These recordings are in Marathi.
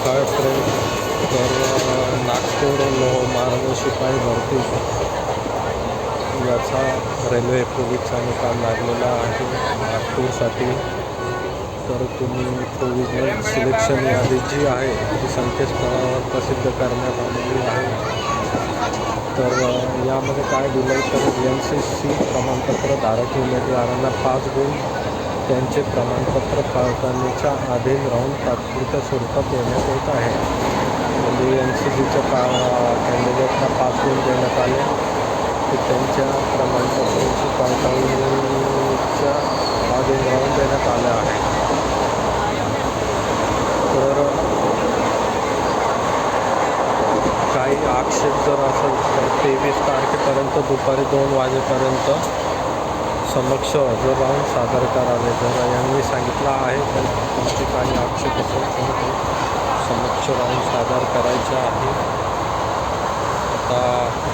हाय फ्रेंड, तर नागपूर लोहमार्ग शिपाई भरती याचा रेल्वे पोलीसचा निकाल लागलेला आहे नागपूरसाठी. तर तुम्ही प्रोव्हिजनल सिलेक्शन यादी जी आहे ती संकेतस्थळावर प्रसिद्ध करण्यात आलेली आहे. तर यामध्ये काय दिलं आहे तर NCC प्रमाणपत्र धारक उमेदवारांना 5 गुण त्यांचे प्रमाणपत्र पडताळणीच्या अधीन राहून तात्पुरत्या स्वरूपात देण्यात येत आहे. म्हणजे NCCच्या कॅन्डिडेटला 5 गुण देण्यात आले की त्यांच्या प्रमाणपत्राची पडताळणीच्या अधीन राहून देण्यात आले आहे. तर काही आक्षेप जर असेल तर 23 तारखेपर्यंत दुपारी 2 वाजेपर्यंत समक्ष हजर राहून सादर करावे. जर यांनी सांगितलं आहे तर तुमचे काही आक्षेप असेल तर ते समक्ष राहून सादर करायचे आहे. आता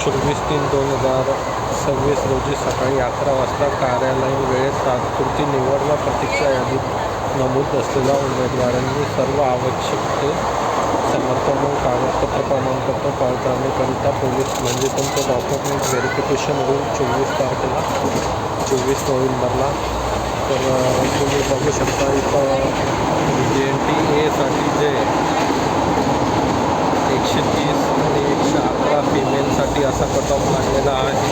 24/3/2026 रोजी सकाळी 11 वाजता कार्यालयीन वेळेत तात्पुरती निवड व प्रतीक्षा यादीत नमूद असलेल्या उमेदवारांनी सर्व आवश्यक ते समर्थन कागदपत्र प्रमाणपत्र पडताळणीकरिता पोलीस म्हणजे तुमचं डॉक्युमेंट व्हेरिफिकेशन होईल 24 नोव्हेंबरला. तर तुम्ही बघू शकता इथं NTA जे 130 आणि 111 फिमेलसाठी असा कट ऑफ लागलेला आहे.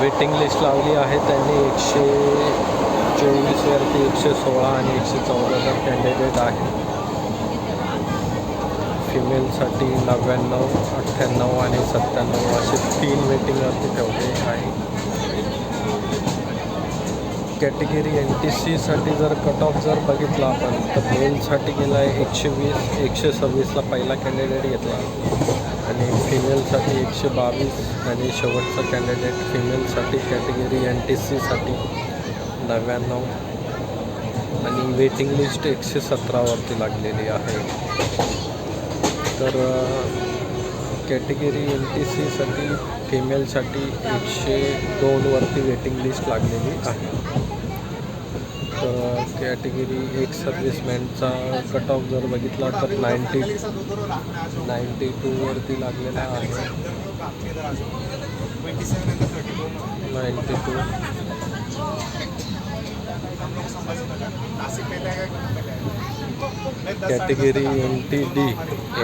वेटिंग लिस्ट लावली आहे त्यांनी 124 वरती 116 आणि 114 कॅन्डिडेट आहे. फिमेलसाठी 99, 98 आणि 97 असे 3 वेटिंगवरती ठेवले आहे. कॅटेगरी NTCसाठी जर कट ऑफ जर बघितला आपण तर मेलसाठी गेला आहे 120, 126ला पहिला कॅन्डिडेट घेतला आणि फिमेलसाठी 122 आणि शेवटचा कॅन्डिडेट फिमेलसाठी कॅटेगरी NTCसाठी 99 आणि वेटिंग लिस्ट 117वरती लागलेली आहे. तर कॅटेगरी NTCसाठी फिमेलसाठी 102वरती वेटिंग लिस्ट लागलेली आहे. तर कॅटेगरी एक सर्व्हिसमॅनचा कट ऑफ जर बघितला तर 92वरती लागलेला आहे. 92. कॅटेगरी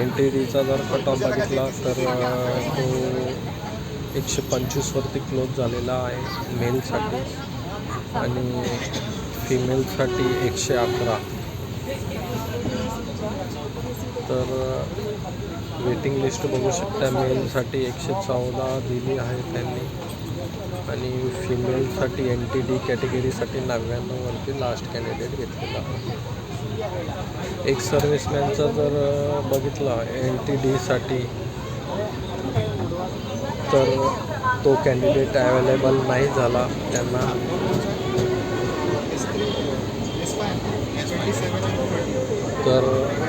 NTDचा जर कट ऑफ बघितला तर तो 125वरती क्लोज झालेला आहे मेलसाठी आणि फिमेलसाठी 111. तर वेटिंग लिस्ट बघू शकता. मेलसाठी 114 दिली आहे त्यांनी आणि फिमेलसाठी NTD कॅटेगरीसाठी 99वरती लास्ट कॅन्डिडेट घेतलेला आहे. एक सर्व्हिसमॅनचा जर बघितला NTDसाठी तर तो कॅन्डिडेट अवेलेबल नाही झाला त्यांना. तर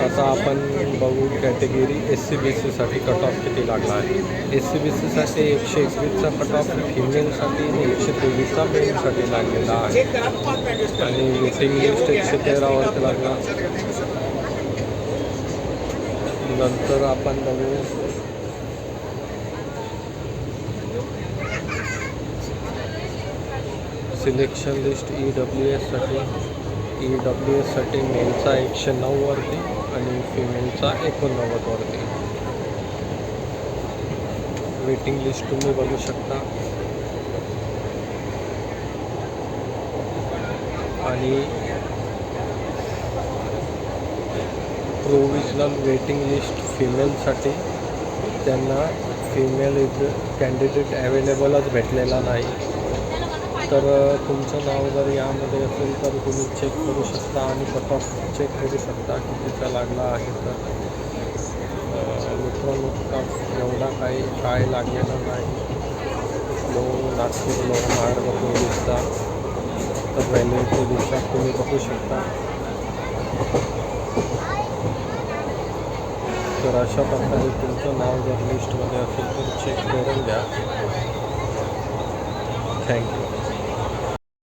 आता आपण बघू कॅटेगरी SCBCसाठी कट ऑफ किती लागला आहे. SCBCसाठी 121चा कट ऑफ फिमेलसाठी 123चा मेलसाठी लागलेला आहे आणि वेटिंग लिस्ट 113वरती लागला. नंतर आपण बघू सिलेक्शन लिस्ट EWSसाठी मेलचा 109वरती आणि फिमेलचा 89वरती. वेटिंग लिस्ट तुम्ही बघू शकता आणि प्रोव्हिजनल वेटिंग लिस्ट फिमेलसाठी त्यांना फिमेल कॅन्डिडेट अवेलेबलच भेटलेला नाही. तर तुमचं नाव जर यामध्ये असेल तर तुम्ही चेक करू शकता आणि कट ऑफ चेक करू शकता कितीचा लागला आहे. तर मित्रांनो एवढा काय लागलेला नाही. नागपूर लोहमार्ग पोलीसचा तर रेल्वे पोलीसचा तुम्ही बघू शकता. तर अशा प्रकारे तुमचं नाव जर लिस्टमध्ये असेल तर चेक करून घ्या. थँक्यू.